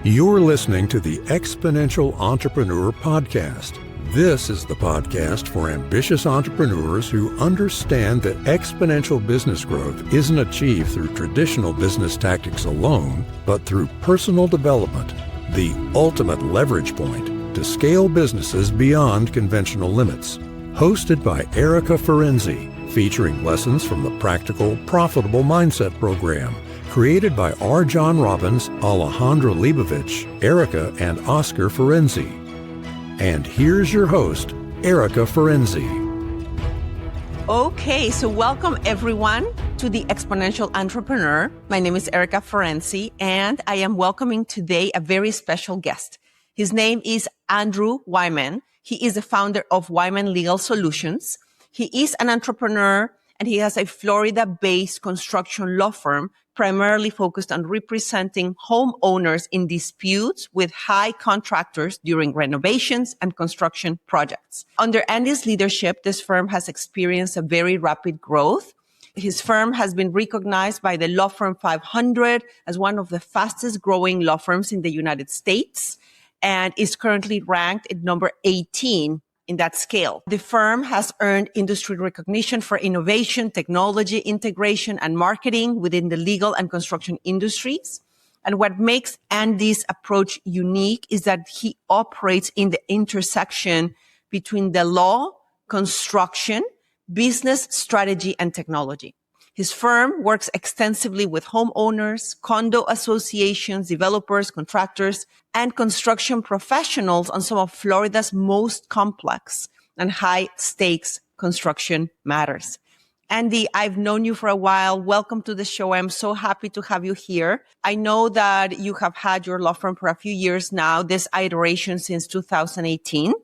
You're listening to the Exponential Entrepreneur Podcast. This is the podcast for ambitious entrepreneurs who understand that exponential business growth isn't achieved through traditional business tactics alone, but through personal development, the ultimate leverage point to scale businesses beyond conventional limits. Hosted by Erika Ferenczi, featuring lessons from the Practical, Profitable Mindset program, created by R. John Robbins, Alejandra Leibovich, Erika, and Oscar Ferenczi. And here's your host, Erika Ferenczi. Okay, so welcome everyone to the Exponential Entrepreneur. My name is Erika Ferenczi, and I am welcoming today a very special guest. His name is Andy Wyman. He is the founder of Wyman Legal Solutions. He is an entrepreneur, and he has a Florida-based construction law firm primarily focused on representing homeowners in disputes with high contractors during renovations and construction projects. Under Andy's leadership, this firm has experienced a very rapid growth. His firm has been recognized by the Law Firm 500 as one of the fastest growing law firms in the United States and is currently ranked at number 18 in that scale. The firm has earned industry recognition for innovation, technology, integration, and marketing within the legal and construction industries. And what makes Andy's approach unique is that he operates in the intersection between the law, construction, business, strategy, and technology. His firm works extensively with homeowners, condo associations, developers, contractors, and construction professionals on some of Florida's most complex and high-stakes construction matters. Andy, I've known you for a while. Welcome to the show. I'm so happy to have you here. I know that you have had your law firm for a few years now, this iteration since 2018.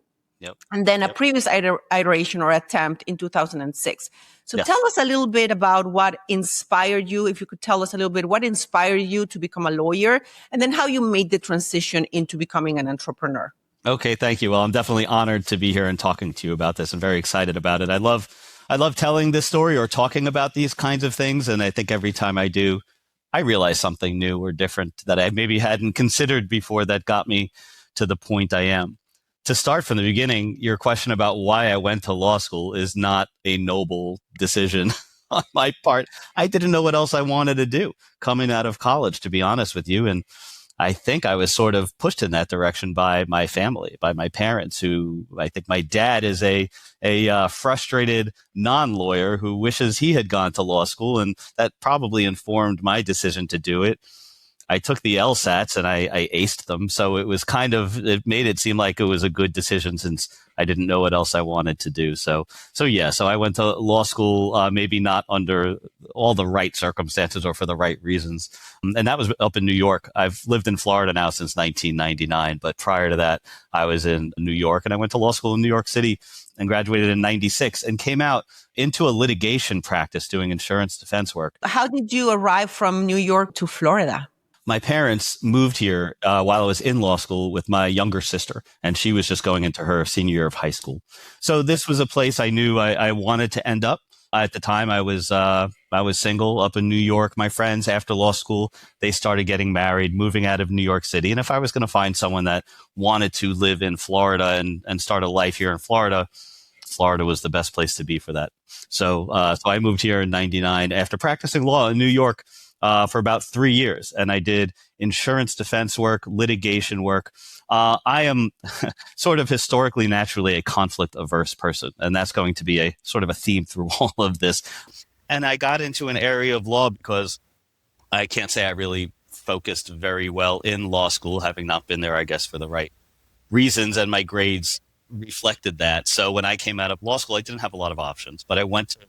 Yep. And then a previous iteration or attempt in 2006. So Yes. Tell us a little bit about what inspired you, if you could tell us a little bit, what inspired you to become a lawyer, and then how you made the transition into becoming an entrepreneur. Okay, thank you. Well, I'm definitely honored to be here and talking to you about this. I'm very excited about it. I love telling this story or talking about these kinds of things. And I think every time I do, I realize something new or different that I maybe hadn't considered before that got me to the point I am. To start from the beginning, your question about why I went to law school is not a noble decision on my part. I didn't know what else I wanted to do coming out of college, to be honest with you. And I think I was sort of pushed in that direction by my family, by my parents, who I think my dad is a frustrated non-lawyer who wishes he had gone to law school. And that probably informed my decision to do it. I took the LSATs and I aced them. So it made it seem like it was a good decision since I didn't know what else I wanted to do. So I went to law school, maybe not under all the right circumstances or for the right reasons. And that was up in New York. I've lived in Florida now since 1999. But prior to that, I was in New York, and I went to law school in New York City and graduated in 96 and came out into a litigation practice doing insurance defense work. How did you arrive from New York to Florida? My parents moved here while I was in law school with my younger sister, and she was just going into her senior year of high school. So this was a place I knew I wanted to end up. At the time, I was single up in New York. My friends after law school, they started getting married, moving out of New York City. And if I was going to find someone that wanted to live in Florida and start a life here in Florida, Florida was the best place to be for that. So I moved here in 99 after practicing law in New York for about 3 years. And I did insurance defense work, litigation work. I am sort of historically, naturally a conflict averse person. And that's going to be a sort of a theme through all of this. And I got into an area of law because I can't say I really focused very well in law school, having not been there, I guess, for the right reasons. And my grades reflected that. So when I came out of law school, I didn't have a lot of options, but I went to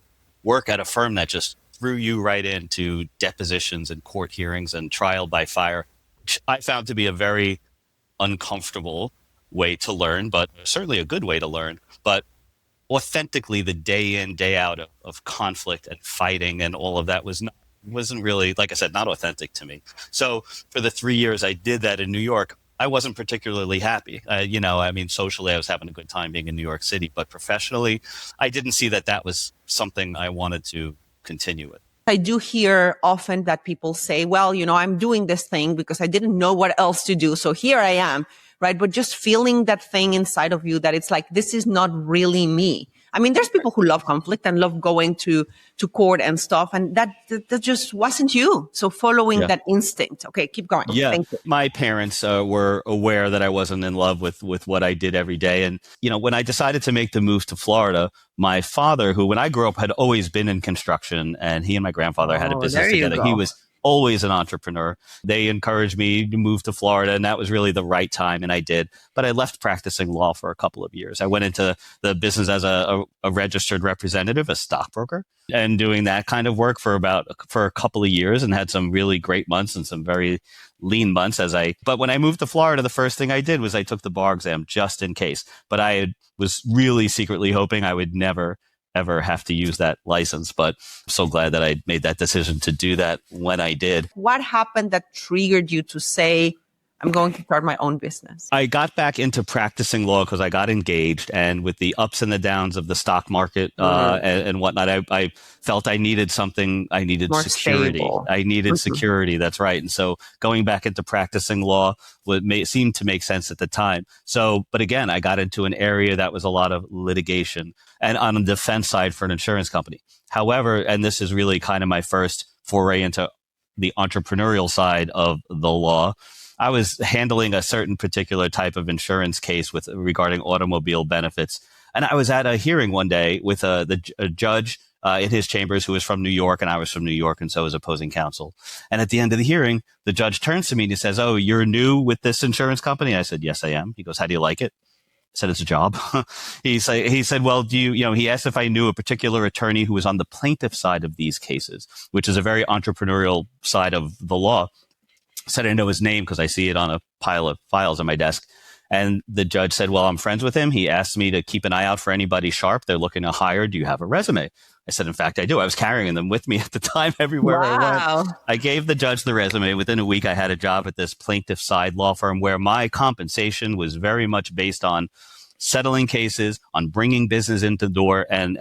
work at a firm that just threw you right into depositions and court hearings and trial by fire, which I found to be a very uncomfortable way to learn, but certainly a good way to learn. But authentically, the day in, day out of conflict and fighting and all of that wasn't really, like I said, not authentic to me. So for the 3 years I did that in New York, I wasn't particularly happy. Socially, I was having a good time being in New York City, but professionally, I didn't see that was something I wanted to continue with. I do hear often that people say, well, I'm doing this thing because I didn't know what else to do. So here I am, right? But just feeling that thing inside of you that it's like, this is not really me. I mean, there's people who love conflict and love going to court and stuff. And that just wasn't you. So following that instinct. Okay, keep going. Yeah. Thank you. My parents were aware that I wasn't in love with what I did every day. And, when I decided to make the move to Florida, my father, who when I grew up had always been in construction, and he and my grandfather had a business together. He was always an entrepreneur. They encouraged me to move to Florida, and that was really the right time, and I did. But I left practicing law for a couple of years. I went into the business as a registered representative, a stockbroker, and doing that kind of work for a couple of years, and had some really great months and some very lean months but when I moved to Florida, the first thing I did was I took the bar exam just in case. But I was really secretly hoping I would never ever have to use that license. But I'm so glad that I made that decision to do that when I did. What happened that triggered you to say, I'm going to start my own business? I got back into practicing law because I got engaged, and with the ups and the downs of the stock market and whatnot, I felt I needed something. I needed more security. Stable. I needed security. That's right. And so going back into practicing law seemed to make sense at the time. So, but again, I got into an area that was a lot of litigation and on the defense side for an insurance company. However, and this is really kind of my first foray into the entrepreneurial side of the law, I was handling a certain particular type of insurance case regarding automobile benefits. And I was at a hearing one day with a judge in his chambers who was from New York, and I was from New York, and so was opposing counsel. And at the end of the hearing, the judge turns to me and he says, "Oh, you're new with this insurance company?" I said, "Yes, I am." He goes, "How do you like it?" I said, "It's a job." He said, "Well, he asked if I knew a particular attorney who was on the plaintiff side of these cases, which is a very entrepreneurial side of the law." Said I know his name because I see it on a pile of files on my desk. And the judge said, "Well, I'm friends with him. He asked me to keep an eye out for anybody sharp they're looking to hire. Do you have a resume?" I said, "In fact, I do." I was carrying them with me at the time everywhere I went. I gave the judge the resume. Within a week, I had a job at this plaintiff side law firm where my compensation was very much based on settling cases, on bringing business into the door, and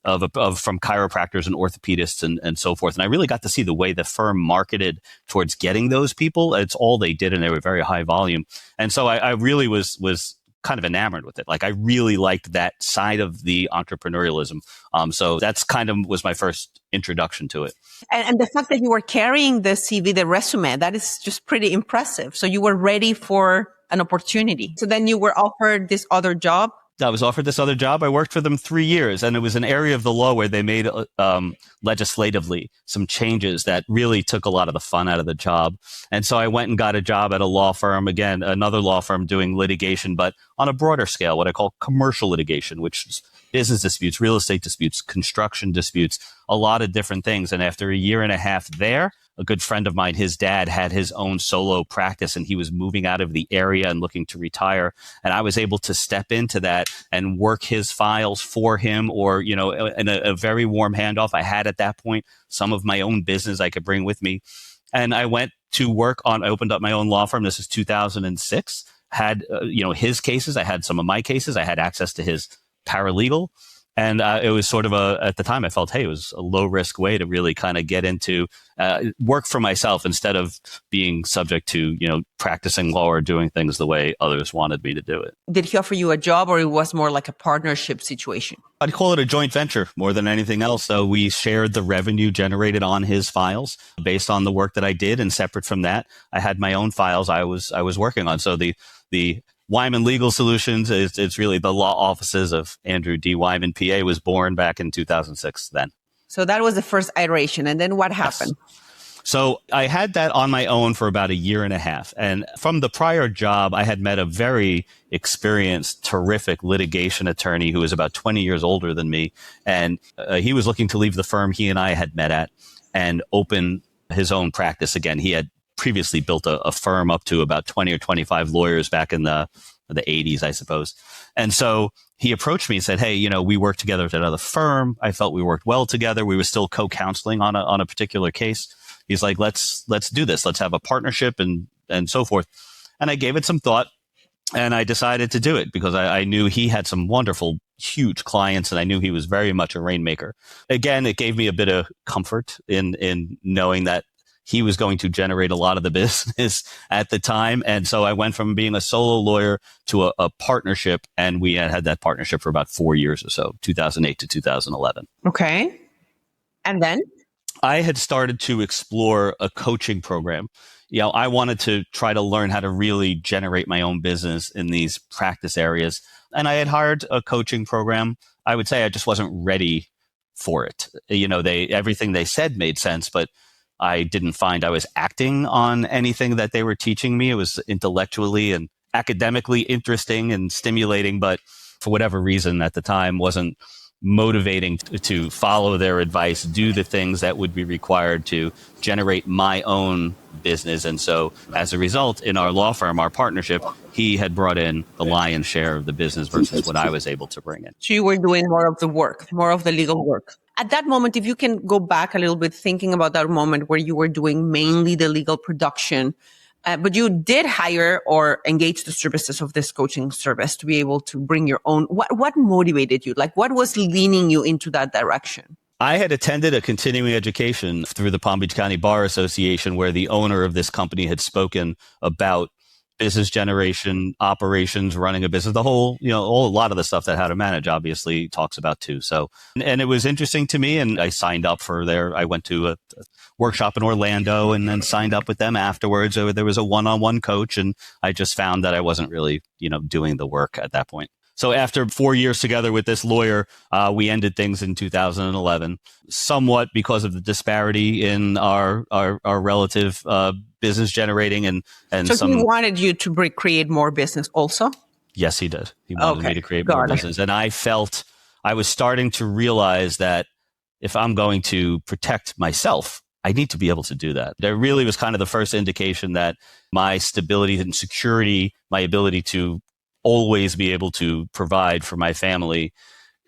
from chiropractors and orthopedists and so forth. And I really got to see the way the firm marketed towards getting those people. It's all they did, and they were very high volume. And so I really was kind of enamored with it. Like I really liked that side of the entrepreneurialism. So that's kind of was my first introduction to it. And the fact that you were carrying the CV, the resume, that is just pretty impressive. So you were ready for an opportunity. So then you were offered this other job. I was offered this other job. I worked for them 3 years, and it was an area of the law where they made legislatively some changes that really took a lot of the fun out of the job. And so I went and got a job at a law firm, again, another law firm doing litigation, but on a broader scale, what I call commercial litigation, which is business disputes, real estate disputes, construction disputes, a lot of different things. And after a year and a half there, a good friend of mine, his dad had his own solo practice, and he was moving out of the area and looking to retire. And I was able to step into that and work his files for him, or, in a very warm handoff. I had at that point some of my own business I could bring with me. And I went to I opened up my own law firm. This is 2006. Had, his cases. I had some of my cases. I had access to his paralegal. And it was sort of at the time I felt, hey, it was a low risk way to really kind of get into work for myself instead of being subject to, practicing law or doing things the way others wanted me to do it. Did he offer you a job, or it was more like a partnership situation? I'd call it a joint venture more than anything else. So we shared the revenue generated on his files based on the work that I did. And separate from that, I had my own files I was working on. So the Wyman Legal Solutions, it's really the law offices of Andrew D. Wyman, PA, was born back in 2006 then. So that was the first iteration. And then what happened? Yes. So I had that on my own for about a year and a half. And from the prior job, I had met a very experienced, terrific litigation attorney who was about 20 years older than me. And he was looking to leave the firm he and I had met at and open his own practice again. He had previously built a firm up to about 20 or 25 lawyers back in the 80s, I suppose. And so he approached me and said, hey, we worked together at another firm. I felt we worked well together. We were still co-counseling on a particular case. He's like, let's do this. Let's have a partnership and so forth. And I gave it some thought, and I decided to do it because I knew he had some wonderful huge clients, and I knew he was very much a rainmaker. Again, it gave me a bit of comfort in knowing that he was going to generate a lot of the business at the time. And so I went from being a solo lawyer to a partnership, and we had that partnership for about 4 years or so, 2008 to 2011. Okay. And then? I had started to explore a coaching program. I wanted to try to learn how to really generate my own business in these practice areas. And I had hired a coaching program. I would say I just wasn't ready for it. Everything they said made sense, but I didn't find I was acting on anything that they were teaching me. It was intellectually and academically interesting and stimulating, but for whatever reason at the time wasn't motivating to follow their advice, do the things that would be required to generate my own business. And so as a result, in our law firm, our partnership, he had brought in the lion's share of the business versus what I was able to bring in. So you were doing more of the work, more of the legal work. At that moment, if you can go back a little bit, thinking about that moment where you were doing mainly the legal production, but you did hire or engage the services of this coaching service to be able to bring your own. What motivated you? Like, what was leaning you into that direction? I had attended a continuing education through the Palm Beach County Bar Association, where the owner of this company had spoken about business generation, operations, running a business, a lot of the stuff that How to Manage obviously talks about too. So, and it was interesting to me, and I signed up for I went to a workshop in Orlando and then signed up with them afterwards. There was a one-on-one coach, and I just found that I wasn't really, doing the work at that point. So after 4 years together with this lawyer, we ended things in 2011, somewhat because of the disparity in our relative business generating and so he wanted you to create more business also? Yes, he did. He wanted me to create more business. And I felt I was starting to realize that if I'm going to protect myself, I need to be able to do that. There really was kind of the first indication that my stability and security, my ability to always be able to provide for my family,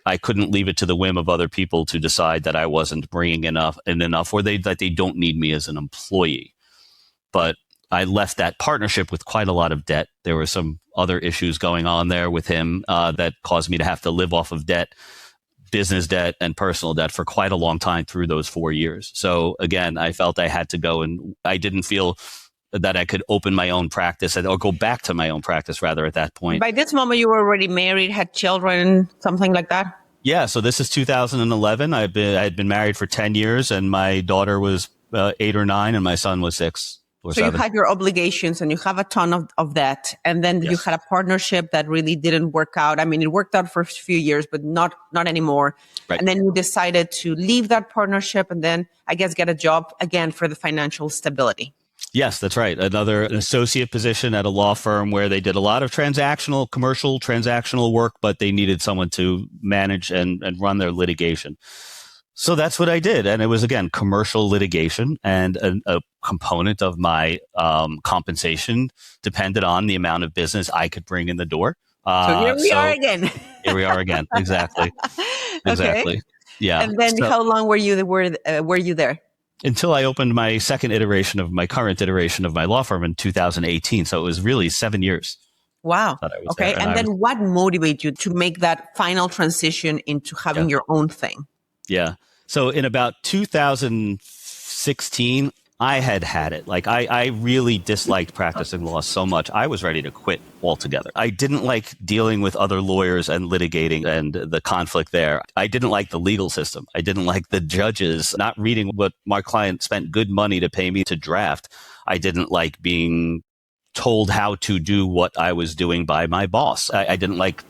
I couldn't leave it to the whim of other people to decide that I wasn't bringing enough, or that they don't need me as an employee. But I left that partnership with quite a lot of debt. There were some other issues going on there with him that caused me to have to live off of debt, business debt and personal debt for quite a long time through those 4 years. So again, I felt I had to go, and I didn't feel that I could open my own practice or go back to my own practice rather at that point. By this moment, you were already married, had children, something like that? Yeah. So this is 2011. I had been married for 10 years, and my daughter was 8 or 9 and my son was 6 or 7. So you had your obligations and you have a ton of that. And then you had a partnership that really didn't work out. I mean, it worked out for a few years, but not anymore. Right. And then you decided to leave that partnership and then, I guess, get a job again for the financial stability. Yes, that's right. An associate position at a law firm where they did a lot of commercial transactional work, but they needed someone to manage and run their litigation. So that's what I did. And it was, again, commercial litigation, and a component of my compensation depended on the amount of business I could bring in the door. So here we are again. Here we are again. Exactly. Exactly. Okay. Yeah. And then how long were you there? Until I opened my current iteration of my law firm in 2018. So it was really 7 years. Wow. Okay. And then what motivated you to make that final transition into having your own thing? Yeah. So in about 2016, I had it. Like I really disliked practicing law so much. I was ready to quit altogether. I didn't like dealing with other lawyers and litigating and the conflict there. I didn't like the legal system. I didn't like the judges not reading what my client spent good money to pay me to draft. I didn't like being told how to do what I was doing by my boss. I didn't like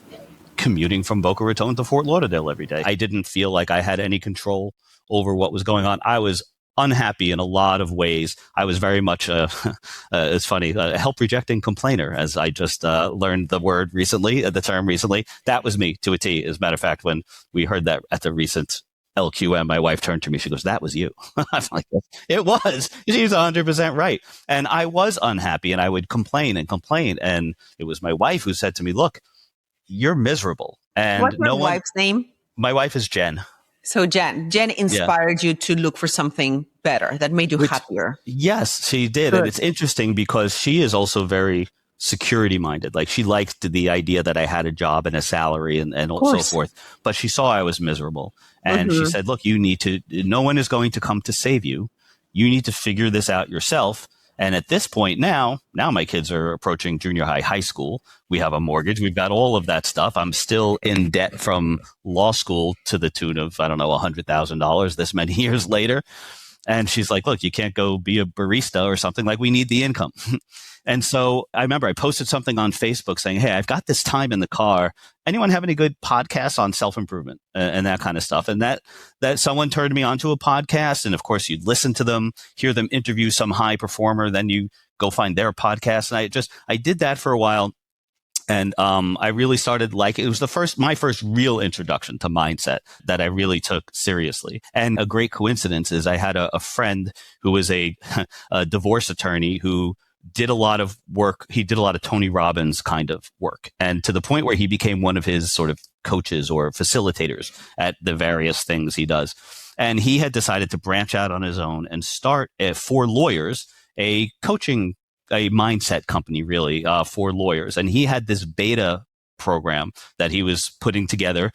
commuting from Boca Raton to Fort Lauderdale every day. I didn't feel like I had any control over what was going on. I was unhappy in a lot of ways. I was very much, it's funny, a help-rejecting complainer, as I just learned the term recently. That was me to a T. As a matter of fact, when we heard that at the recent LQM, my wife turned to me. She goes, "That was you." I'm like, it was. She was 100% right. And I was unhappy, and I would complain. And it was my wife who said to me, "Look, you're miserable." And what's your wife's name? My wife is Jen. So Jen inspired you to look for something better that made you happier. Yes, she did. Good. And it's interesting because she is also very security minded. Like she liked the idea that I had a job and a salary and so forth. But she saw I was miserable. And she said, look, no one is going to come to save you. You need to figure this out yourself. And at this point now my kids are approaching junior high school. We have a mortgage. We've got all of that stuff. I'm still in debt from law school to the tune of, I don't know, $100,000 this many years later. And she's like, look, you can't go be a barista or something. Like, we need the income. And so I remember I posted something on Facebook saying, hey, I've got this time in the car. Anyone have any good podcasts on self-improvement and that kind of stuff? And that someone turned me onto a podcast. And of course, you'd listen to them, hear them interview some high performer. Then you go find their podcast. And I did that for a while. And I really started it was my first real introduction to mindset that I really took seriously. And a great coincidence is I had a friend who was a divorce attorney who did a lot of work. He did a lot of Tony Robbins kind of work, and to the point where he became one of his sort of coaches or facilitators at the various things he does. And he had decided to branch out on his own and start for lawyers a mindset company, really, for lawyers. And he had this beta program that he was putting together.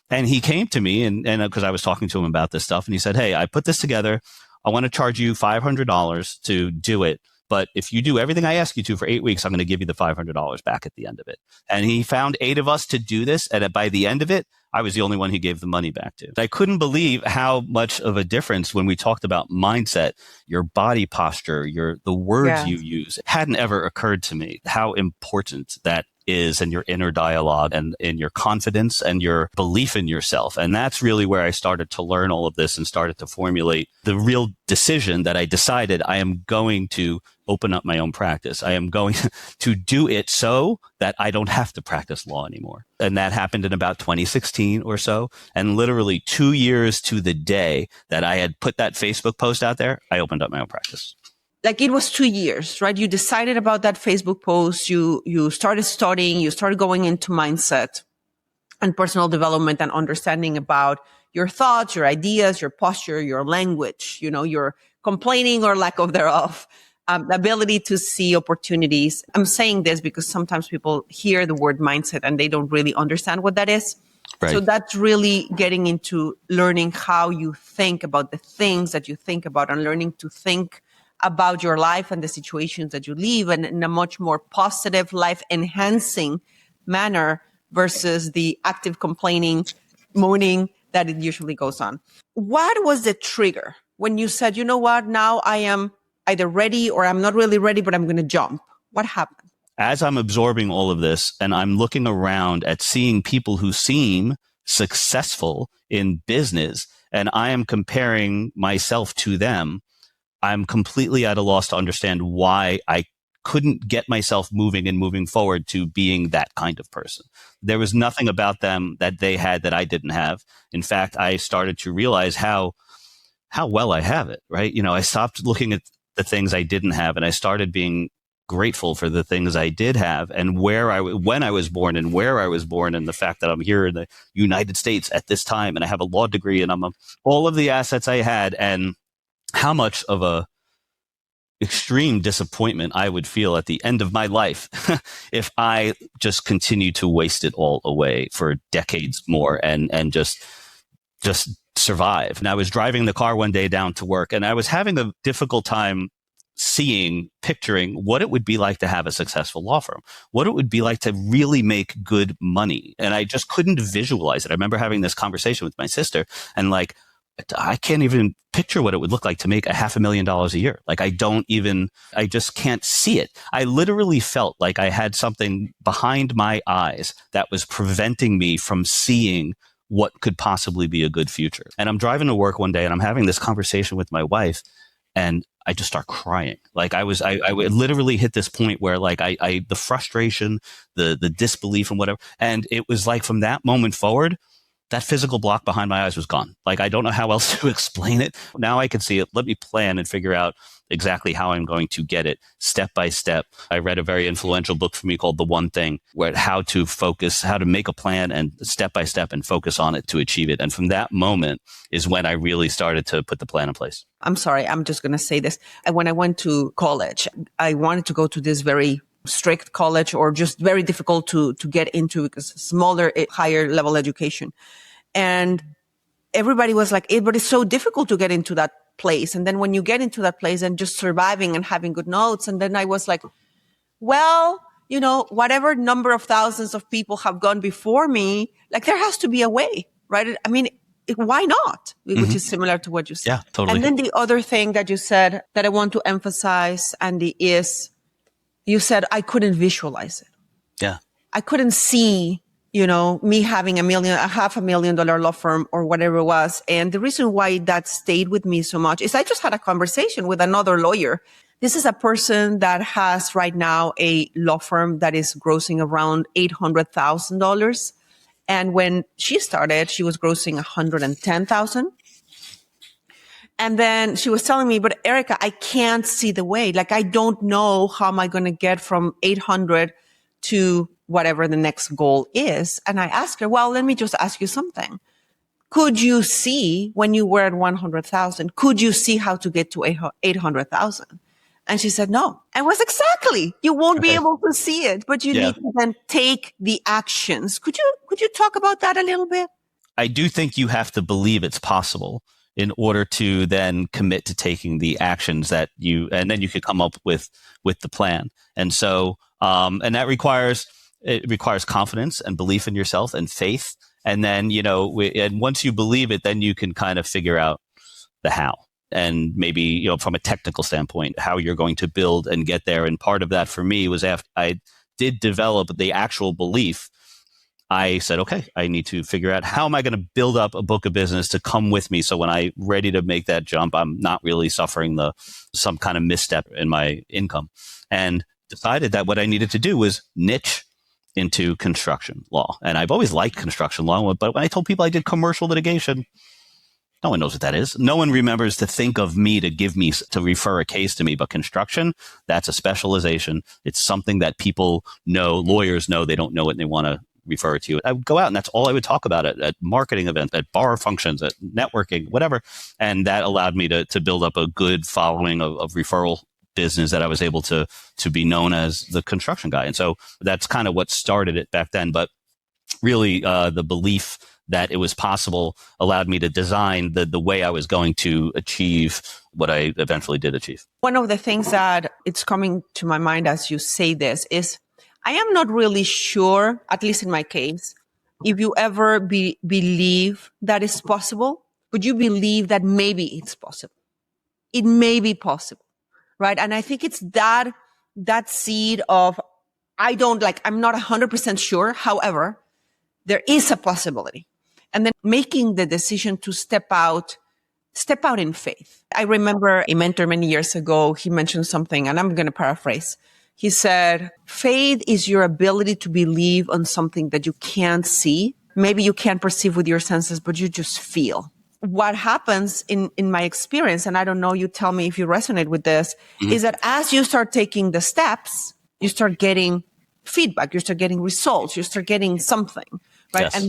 And he came to me and because I was talking to him about this stuff, and he said, hey, I put this together. I want to charge you $500 to do it. But if you do everything I ask you to for 8 weeks, I'm going to give you the $500 back at the end of it. And he found 8 of us to do this. And by the end of it, I was the only one he gave the money back to. I couldn't believe how much of a difference when we talked about mindset, your body posture, the words you use. It hadn't ever occurred to me how important that is in your inner dialogue and in your confidence and your belief in yourself. And that's really where I started to learn all of this and started to formulate the real decision that I decided I am going to open up my own practice. I am going to do it so that I don't have to practice law anymore. And that happened in about 2016 or so. And literally 2 years to the day that I had put that Facebook post out there, I opened up my own practice. Like, it was 2 years, right? You decided about that Facebook post. You started studying, you started going into mindset and personal development and understanding about your thoughts, your ideas, your posture, your language, your complaining or lack of thereof, the ability to see opportunities. I'm saying this because sometimes people hear the word mindset and they don't really understand what that is. Right. So that's really getting into learning how you think about the things that you think about and learning to think about your life and the situations that you live in a much more positive, life-enhancing manner versus the active complaining, moaning that it usually goes on. What was the trigger when you said, you know what, now I am either ready or I'm not really ready, but I'm going to jump? What happened? As I'm absorbing all of this and I'm looking around at seeing people who seem successful in business and I am comparing myself to them, I'm completely at a loss to understand why I couldn't get myself moving and moving forward to being that kind of person. There was nothing about them that they had that I didn't have. In fact, I started to realize how well I have it, right? I stopped looking at the things I didn't have and I started being grateful for the things I did have and when I was born and where I was born and the fact that I'm here in the United States at this time and I have a law degree and all of the assets I had, and how much of a extreme disappointment I would feel at the end of my life if I just continued to waste it all away for decades more and just survive. And I was driving the car one day down to work and I was having a difficult time picturing what it would be like to have a successful law firm, what it would be like to really make good money. And I just couldn't visualize it. I remember having this conversation with my sister and I can't even picture what it would look like to make $500,000 a year. I just can't see it. I literally felt like I had something behind my eyes that was preventing me from seeing what could possibly be a good future. And I'm driving to work one day and I'm having this conversation with my wife and I just start crying. I literally hit this point where the frustration, the disbelief and whatever. And it was like from that moment forward, that physical block behind my eyes was gone. I don't know how else to explain it. Now I can see it. Let me plan and figure out exactly how I'm going to get it step by step. I read a very influential book for me called The One Thing, where how to focus, how to make a plan and step by step and focus on it to achieve it. And from that moment is when I really started to put the plan in place. I'm sorry. I'm just going to say this. When I went to college, I wanted to go to this very strict college or just very difficult to get into because smaller, higher level education. And everybody was like, but it's so difficult to get into that place. And then when you get into that place and just surviving and having good notes. And then I was like, well, whatever number of thousands of people have gone before me, like there has to be a way, right? I mean, why not? Which is similar to what you said. Yeah, totally. And then the other thing that you said that I want to emphasize, Andy, is you said I couldn't visualize it. Yeah. I couldn't see, me having a $500,000 law firm or whatever it was. And the reason why that stayed with me so much is I just had a conversation with another lawyer. This is a person that has right now a law firm that is grossing around $800,000. And when she started, she was grossing $110,000. And then she was telling me, but Erika, I can't see the way. Like, I don't know how am I going to get from 800 to whatever the next goal is. And I asked her, well, let me just ask you something. Could you see when you were at 100,000? Could you see how to get to 800,000? And she said, no. I was exactly. You won't be able to see it, but you need to then take the actions. Could you talk about that a little bit? I do think you have to believe it's possible in order to then commit to taking the actions and then you could come up with the plan. And so, and that requires confidence and belief in yourself and faith. And then, and once you believe it, then you can kind of figure out the how. And maybe, from a technical standpoint, how you're going to build and get there. And part of that for me was after I did develop the actual belief, I said, okay, I need to figure out how am I going to build up a book of business to come with me. So when I'm ready to make that jump, I'm not really suffering some kind of misstep in my income, and decided that what I needed to do was niche into construction law. And I've always liked construction law, but when I told people I did commercial litigation, no one knows what that is. No one remembers to think of me to refer a case to me. But construction, that's a specialization. It's something that people know, lawyers know, they don't know it and they want to refer it to you. I would go out and that's all I would talk about at marketing events, at bar functions, at networking, whatever. And that allowed me to build up a good following of referral business that I was able to be known as the construction guy. And so that's kind of what started it back then. But really, the belief that it was possible allowed me to design the way I was going to achieve what I eventually did achieve. One of the things that it's coming to my mind as you say this is I am not really sure, at least in my case, if you ever believe that it's possible, but you believe that maybe it's possible. It may be possible, right? And I think it's that seed of, I'm not 100% sure. However, there is a possibility. And then making the decision to step out in faith. I remember a mentor many years ago, he mentioned something, and I'm going to paraphrase. He said, faith is your ability to believe on something that you can't see. Maybe you can't perceive with your senses, but you just feel. What happens in my experience, and I don't know, you tell me if you resonate with this, is that as you start taking the steps, you start getting feedback, you start getting results, you start getting something, right? Yes.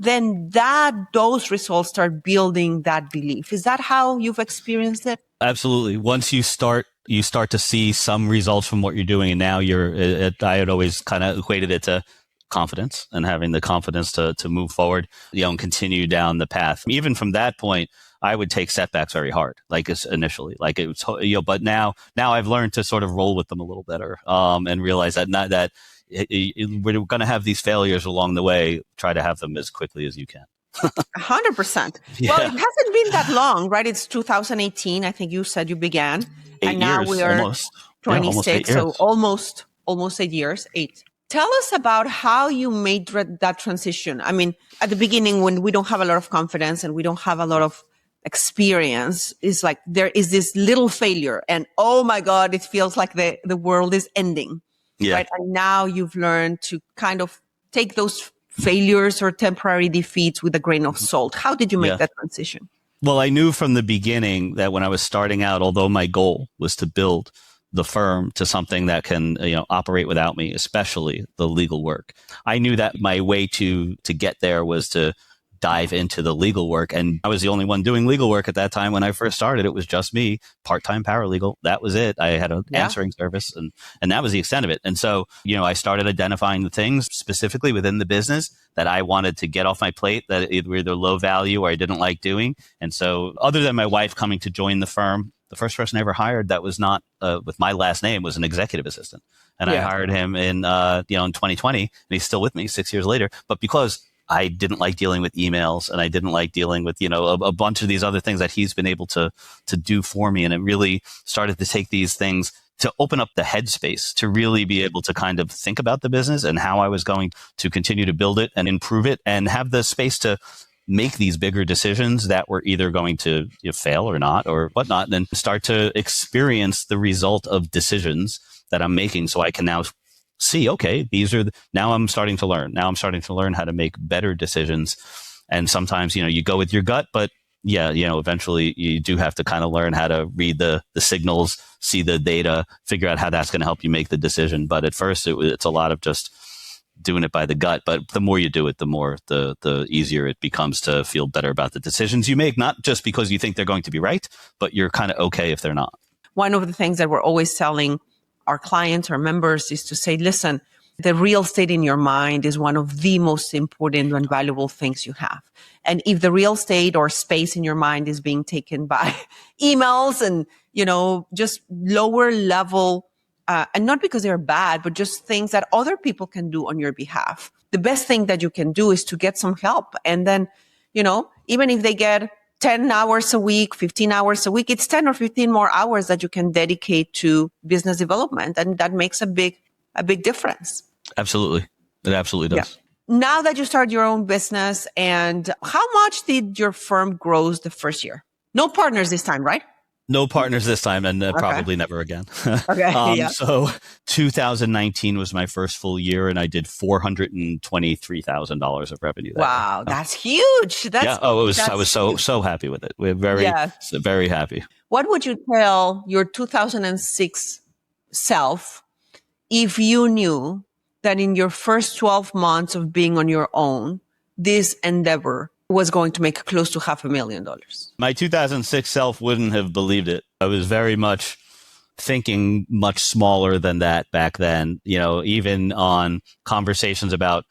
And those results start building that belief. Is that how you've experienced it? Absolutely. Once you start to see some results from what you're doing, and now I had always kind of equated it to confidence and having the confidence to move forward, and continue down the path. Even from that point, I would take setbacks very hard, initially, it was, but now I've learned to sort of roll with them a little better, and realize that we're going to have these failures along the way. Try to have them as quickly as you can. 100%. Yeah. Well, it hasn't been that long, right? It's 2018. I think you said you began. 8 and now years, we are almost. 26. Yeah, almost 8 years. 8. Tell us about how you made that transition. I mean, at the beginning, when we don't have a lot of confidence and we don't have a lot of experience, it's like there is this little failure and oh my God, it feels like the world is ending. Yeah. Right? And now you've learned to kind of take those failures or temporary defeats with a grain of salt. How did you make that transition? Well, I knew from the beginning that when I was starting out, although my goal was to build the firm to something that can, operate without me, especially the legal work, I knew that my way to get there was to dive into the legal work. And I was the only one doing legal work at that time. When I first started, it was just me, part-time paralegal. That was it. I had an answering service and that was the extent of it. And so, I started identifying the things specifically within the business that I wanted to get off my plate that were either low value or I didn't like doing. And so other than my wife coming to join the firm, the first person I ever hired that was not with my last name was an executive assistant. And I hired him in 2020, and he's still with me 6 years later. But because I didn't like dealing with emails and I didn't like dealing with, a bunch of these other things that he's been able to do for me. And it really started to take these things to open up the headspace to really be able to kind of think about the business and how I was going to continue to build it and improve it and have the space to make these bigger decisions that were either going to fail or not or whatnot, and then start to experience the result of decisions that I'm making so I can now see, okay, now I'm starting to learn. Now I'm starting to learn how to make better decisions. And sometimes, you go with your gut, but eventually you do have to kind of learn how to read the signals, see the data, figure out how that's going to help you make the decision. But at first it's a lot of just doing it by the gut. But the more you do it, the more the easier it becomes to feel better about the decisions you make, not just because you think they're going to be right, but you're kind of okay if they're not. One of the things that we're always telling our clients or members is to say, listen, the real estate in your mind is one of the most important and valuable things you have. And if the real estate or space in your mind is being taken by emails and, just lower level, and not because they're bad, but just things that other people can do on your behalf, the best thing that you can do is to get some help. And then, even if they get 10 hours a week, 15 hours a week, it's 10 or 15 more hours that you can dedicate to business development. And that makes a big difference. Absolutely. It absolutely does. Yeah. Now that you start your own business, and how much did your firm grow the first year? No partners this time, right? No partners this time, and probably never again. Okay. So 2019 was my first full year, and I did $423,000 of revenue. Wow, that's huge. I was so happy with it. We're very happy. What would you tell your 2006 self if you knew that in your first 12 months of being on your own, this endeavor was going to make close to $500,000? My 2006 self wouldn't have believed it. I was very much thinking much smaller than that back then, even on conversations about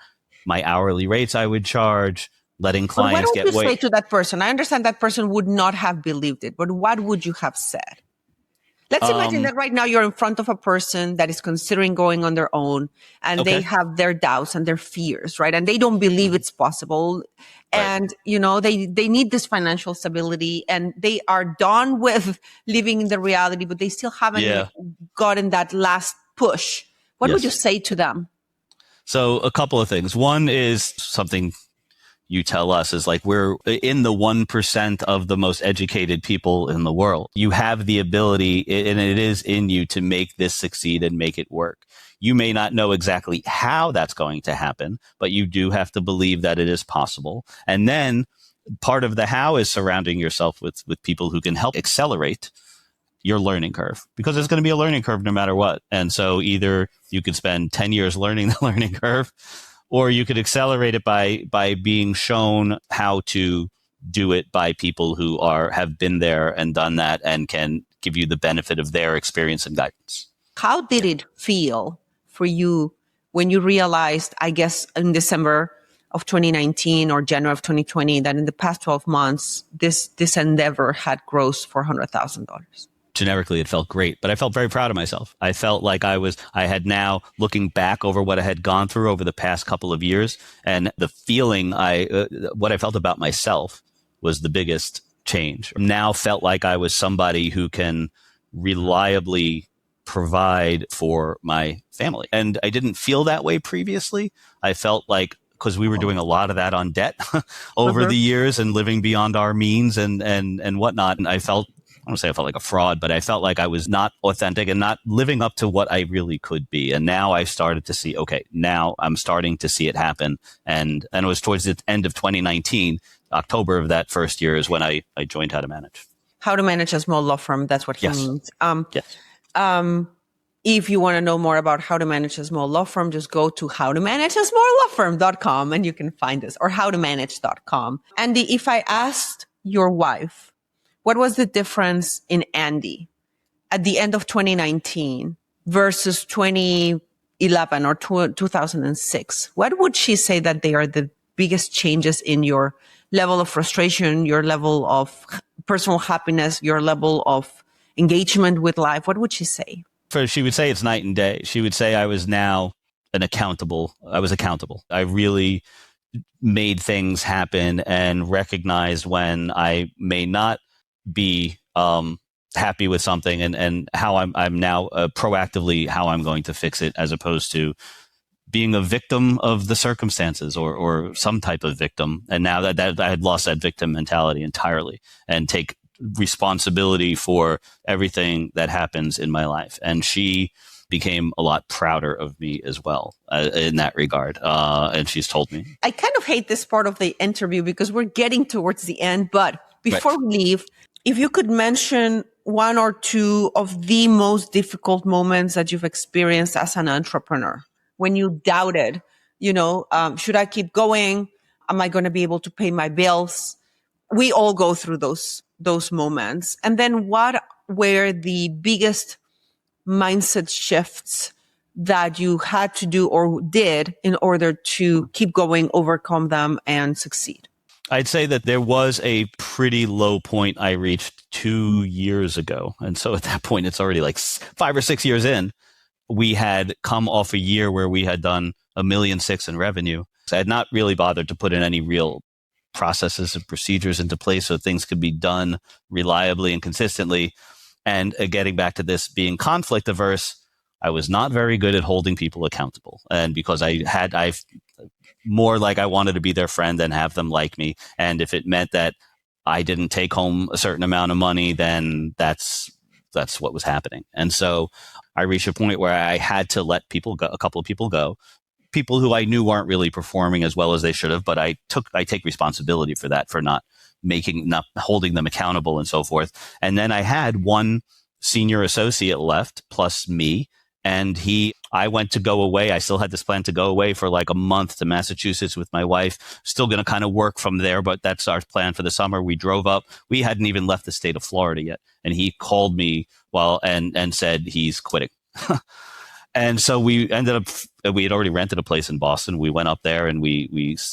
my hourly rates I would charge, letting clients get What would you say to that person? I understand that person would not have believed it, but what would you have said? Let's imagine that right now you're in front of a person that is considering going on their own, and they have their doubts and their fears, right? And they don't believe it's possible. And, they need this financial stability, and they are done with living in the reality, but they still haven't gotten that last push. What would you say to them? So a couple of things. One is something you tell us is like, we're in the 1% of the most educated people in the world. You have the ability, and it is in you, to make this succeed and make it work. You may not know exactly how that's going to happen, but you do have to believe that it is possible. And then part of the how is surrounding yourself with people who can help accelerate your learning curve, because there's going to be a learning curve no matter what. And so either you could spend 10 years learning the learning curve, or you could accelerate it by being shown how to do it by people who have been there and done that and can give you the benefit of their experience and guidance. How did it feel for you when you realized, I guess, in December of 2019 or January of 2020, that in the past 12 months, this endeavor had grossed $400,000? Generically, it felt great, but I felt very proud of myself. I felt like I had now, looking back over what I had gone through over the past couple of years, and the feeling what I felt about myself was the biggest change. Now felt like I was somebody who can reliably provide for my family. And I didn't feel that way previously. I felt like, because we were doing a lot of that on debt over the years and living beyond our means and whatnot. And I don't want to say I felt like a fraud, but I felt like I was not authentic and not living up to what I really could be. And now I started to see, okay, now I'm starting to see it happen. And it was towards the end of 2019, October of that first year, is when I joined How to Manage. How to Manage a Small Law Firm. That's what he means. Yes. If you want to know more about how to manage a small law firm, just go to howtomanageasmalllawfirm.com and you can find us, or howtomanage.com. Andy, if I asked your wife, what was the difference in Andy at the end of 2019 versus 2011 or 2006, what would she say that they are the biggest changes in your level of frustration, your level of personal happiness, your level of engagement with life? What would she say? She would say it's night and day. She would say I was accountable. I really made things happen and recognized when I may not be happy with something, and how I'm now proactively how I'm going to fix it, as opposed to being a victim of the circumstances or some type of victim. And now that I had lost that victim mentality entirely and take responsibility for everything that happens in my life. And she became a lot prouder of me as well in that regard. And she's told me. I kind of hate this part of the interview because we're getting towards the end. But before we leave, if you could mention one or two of the most difficult moments that you've experienced as an entrepreneur, when you doubted, should I keep going? Am I going to be able to pay my bills? We all go through those moments. And then what were the biggest mindset shifts that you had to do or did in order to keep going, overcome them, and succeed? I'd say that there was a pretty low point I reached 2 years ago. And so at that point, it's already like 5 or 6 years in. We had come off a year where we had done $1.6 million in revenue. So I had not really bothered to put in any real processes and procedures into place so things could be done reliably and consistently. And getting back to this being conflict averse, I was not very good at holding people accountable. And because I've more like I wanted to be their friend than have them like me. And if it meant that I didn't take home a certain amount of money, then that's what was happening. And so I reached a point where I had to let people go, a couple of people go, people who I knew weren't really performing as well as they should have, but I take responsibility for that, for not holding them accountable and so forth. And then I had one senior associate left plus me, and I went to go away. I still had this plan to go away for like a month to Massachusetts with my wife, still going to kind of work from there, but that's our plan for the summer. We drove up. We hadn't even left the state of Florida yet. And he called me and said he's quitting. And so we had already rented a place in Boston. We went up there and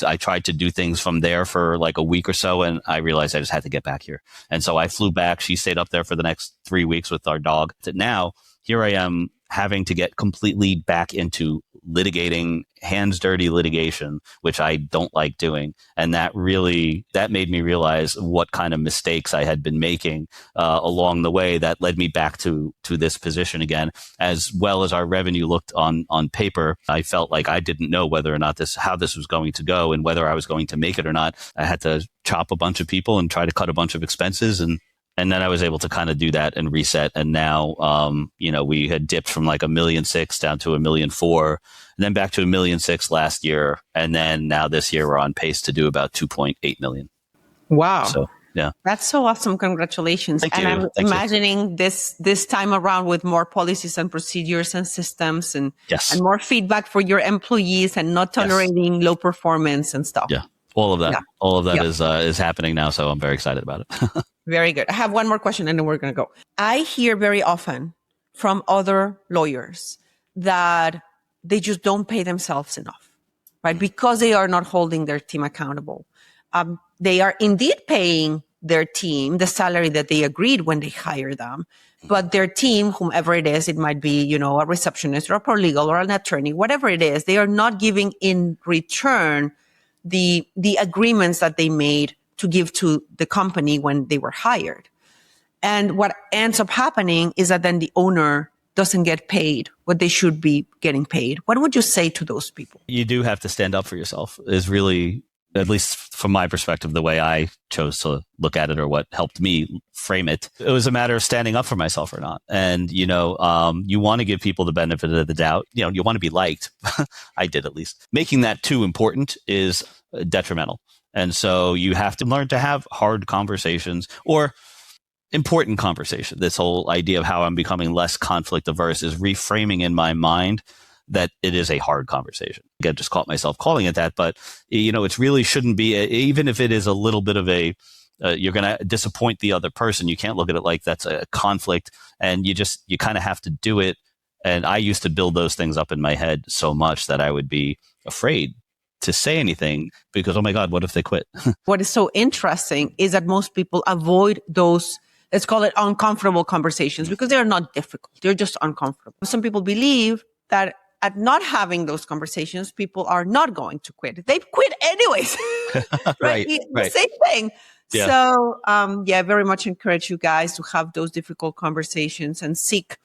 I tried to do things from there for like a week or so. And I realized I just had to get back here. And so I flew back. She stayed up there for the next 3 weeks with our dog. Now here I am having to get completely back into litigating, hands dirty litigation, which I don't like doing. And that made me realize what kind of mistakes I had been making along the way that led me back to this position again. As well as our revenue looked on paper, I felt like I didn't know whether or not how this was going to go and whether I was going to make it or not. I had to chop a bunch of people and try to cut a bunch of expenses, and then I was able to kind of do that and reset. And now, we had dipped from like $1.6 million down to $1.4 million, and then back to $1.6 million last year. And then now this year we're on pace to do about $2.8 million. Wow. So, yeah. That's so awesome. Congratulations. Thank you. I'm imagining this time around with more policies and procedures and systems and more feedback for your employees and not tolerating low performance and stuff. Yeah. All of that is happening now. So I'm very excited about it. Very good. I have one more question and then we're going to go. I hear very often from other lawyers that they just don't pay themselves enough, right? Because they are not holding their team accountable. They are indeed paying their team the salary that they agreed when they hire them, but their team, whomever it is, it might be, a receptionist or a paralegal or an attorney, whatever it is, they are not giving in return the agreements that they made to give to the company when they were hired. And what ends up happening is that then the owner doesn't get paid what they should be getting paid. What would you say to those people? You do have to stand up for yourself is really, at least from my perspective, the way I chose to look at it or what helped me frame it. It was a matter of standing up for myself or not. And, you want to give people the benefit of the doubt. You want to be liked. I did, at least. Making that too important is detrimental. And so you have to learn to have hard conversations, or important conversation. This whole idea of how I'm becoming less conflict averse is reframing in my mind that it is a hard conversation. Again, just caught myself calling it that, but it really shouldn't be, even if it is a little bit of a, you're going to disappoint the other person. You can't look at it like that's a conflict, and you kind of have to do it. And I used to build those things up in my head so much that I would be afraid to say anything because, oh my God, what if they quit? What is so interesting is that most people avoid those, let's call it uncomfortable conversations, because they're not difficult. They're just uncomfortable. Some people believe that at not having those conversations, people are not going to quit. They quit anyways. Right. The same thing. Yeah. So, I very much encourage you guys to have those difficult conversations and seek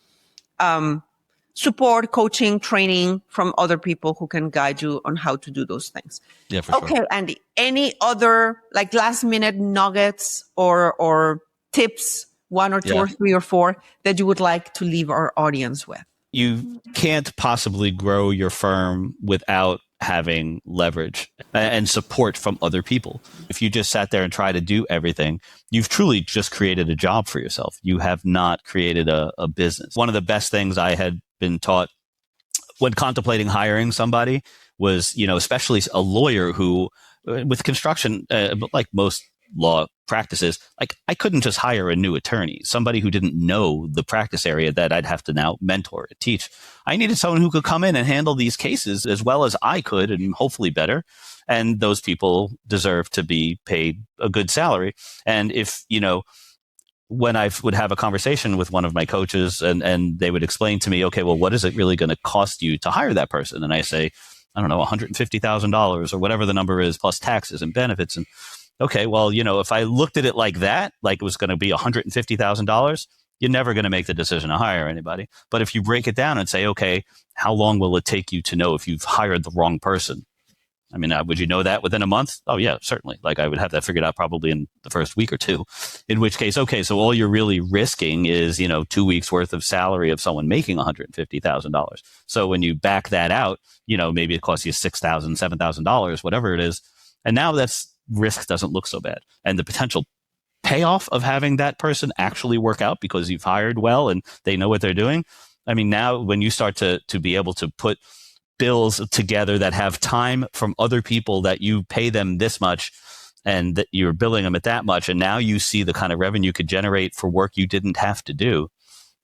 support, coaching, training from other people who can guide you on how to do those things. Yeah, for sure. Okay, Andy, any other last minute nuggets or tips, 1 or 2 or 3 or 4, that you would like to leave our audience with? You can't possibly grow your firm without having leverage and support from other people. If you just sat there and try to do everything, you've truly just created a job for yourself. You have not created a business. One of the best things I had been taught when contemplating hiring somebody was, especially a lawyer who, with construction, like most law practices, I couldn't just hire a new attorney, somebody who didn't know the practice area that I'd have to now mentor and teach. I needed someone who could come in and handle these cases as well as I could, and hopefully better. And those people deserve to be paid a good salary. And if, when I would have a conversation with one of my coaches and they would explain to me, okay, well, what is it really going to cost you to hire that person? And I say, I don't know, $150,000 or whatever the number is, plus taxes and benefits. And okay, well, if I looked at it like that, like it was going to be $150,000, you're never going to make the decision to hire anybody. But if you break it down and say, okay, how long will it take you to know if you've hired the wrong person? I mean, would you know that within a month? Oh, yeah, certainly. I would have that figured out probably in the first week or 2, in which case, okay, so all you're really risking is, 2 weeks worth of salary of someone making $150,000. So when you back that out, maybe it costs you $6,000, $7,000, whatever it is. And now that's risk doesn't look so bad. And the potential payoff of having that person actually work out because you've hired well and they know what they're doing. I mean, now when you start to be able to put bills together that have time from other people that you pay them this much and that you're billing them at that much, and now you see the kind of revenue you could generate for work you didn't have to do,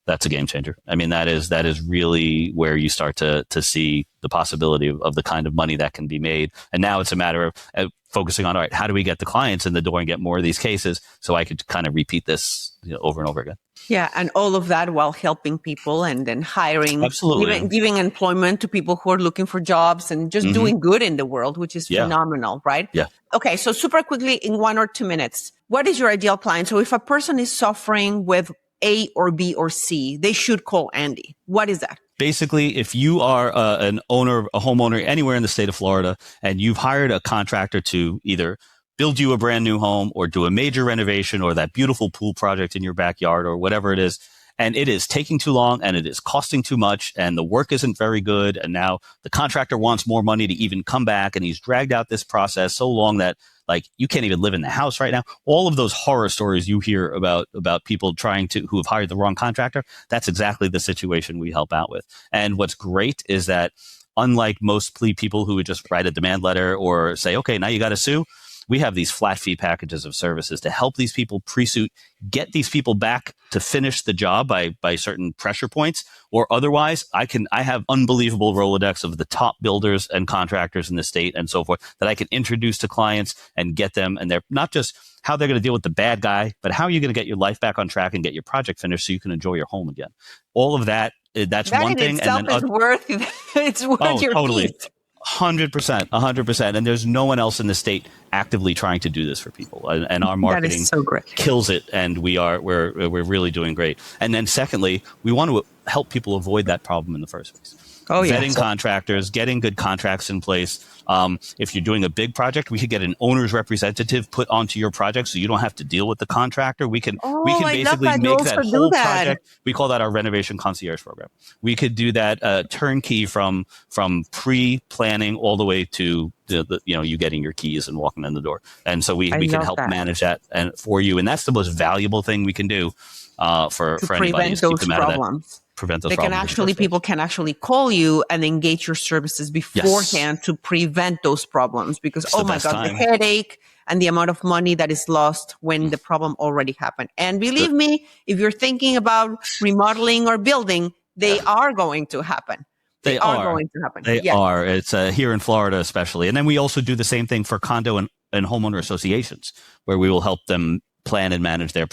that's a game changer. I mean, that is really where you start to see the possibility of the kind of money that can be made. And now it's a matter of focusing on, all right, how do we get the clients in the door and get more of these cases so I could kind of repeat this over and over again. Yeah, and all of that while helping people and then hiring, absolutely, giving employment to people who are looking for jobs and just doing good in the world, which is phenomenal, right? Yeah. Okay, so super quickly in 1 or 2 minutes, what is your ideal client? So if a person is suffering with A or B or C, they should call Andy. What is that? Basically, if you are a homeowner anywhere in the state of Florida, and you've hired a contractor to either build you a brand new home or do a major renovation or that beautiful pool project in your backyard or whatever it is, and it is taking too long and it is costing too much and the work isn't very good, and now the contractor wants more money to even come back, and he's dragged out this process so long that you can't even live in the house right now. All of those horror stories you hear about people who have hired the wrong contractor, that's exactly the situation we help out with. And what's great is that unlike most people who would just write a demand letter or say, okay, now you got to sue, we have these flat fee packages of services to help these people pre-suit, get these people back to finish the job by certain pressure points, or otherwise I have unbelievable Rolodex of the top builders and contractors in the state and so forth that I can introduce to clients and get them. And they're not just how they're going to deal with the bad guy, but how are you going to get your life back on track and get your project finished so you can enjoy your home again. All of that, that's that one in thing. Itself and then is worth it's worth your totally. peace. 100%. And there's no one else in the state actively trying to do this for people. And our marketing kills it. And we're really doing great. And then secondly, we want to help people avoid that problem in the first place. Vetting contractors, getting good contracts in place. If you're doing a big project, we could get an owner's representative put onto your project so you don't have to deal with the contractor. We can basically make that whole project. We call that our renovation concierge program. We could do that turnkey from pre-planning all the way to you getting your keys and walking in the door. And so we can help manage that and for you. And that's the most valuable thing we can do for anybody. Prevent those problems. Prevent those problems. People can actually call you and engage your services beforehand to prevent those problems, because, oh my God, the headache and the amount of money that is lost when the problem already happened. And believe me, if you're thinking about remodeling or building, they are going to happen. They are going to happen. They are. It's here in Florida, especially. And then we also do the same thing for condo and homeowner associations, where we will help them plan and manage their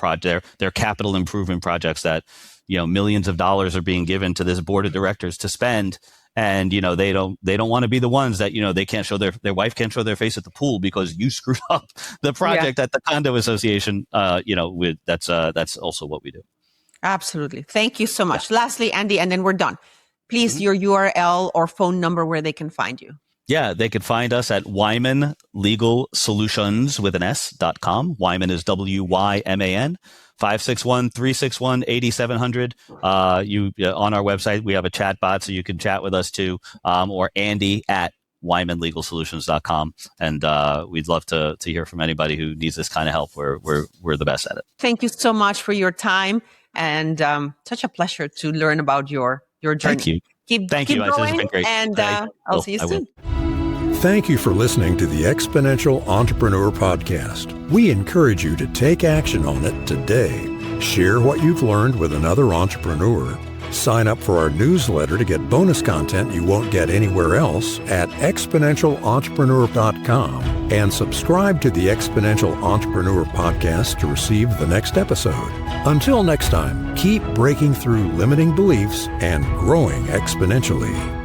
capital improvement projects that, millions of dollars are being given to this board of directors to spend. And, they don't want to be the ones that, they can't show their wife can't show their face at the pool because you screwed up the project at the condo association. That's also what we do. Absolutely. Thank you so much. Yeah. Lastly, Andy, and then we're done. Please, your URL or phone number where they can find you. Yeah, they could find us at Wyman Legal Solutions with an S.com. Wyman is WYMAN. 561-361-8700. On our website, we have a chat bot, so you can chat with us too, or Andy at WymanLegalSolutions.com. And we'd love to hear from anybody who needs this kind of help. We're the best at it. Thank you so much for your time, and such a pleasure to learn about your journey. Thank you. Keep Thank you. going, it's been great. And I'll see you soon. Thank you for listening to the Exponential Entrepreneur Podcast. We encourage you to take action on it today. Share what you've learned with another entrepreneur. Sign up for our newsletter to get bonus content you won't get anywhere else at exponentialentrepreneur.com, and subscribe to the Exponential Entrepreneur Podcast to receive the next episode. Until next time, keep breaking through limiting beliefs and growing exponentially.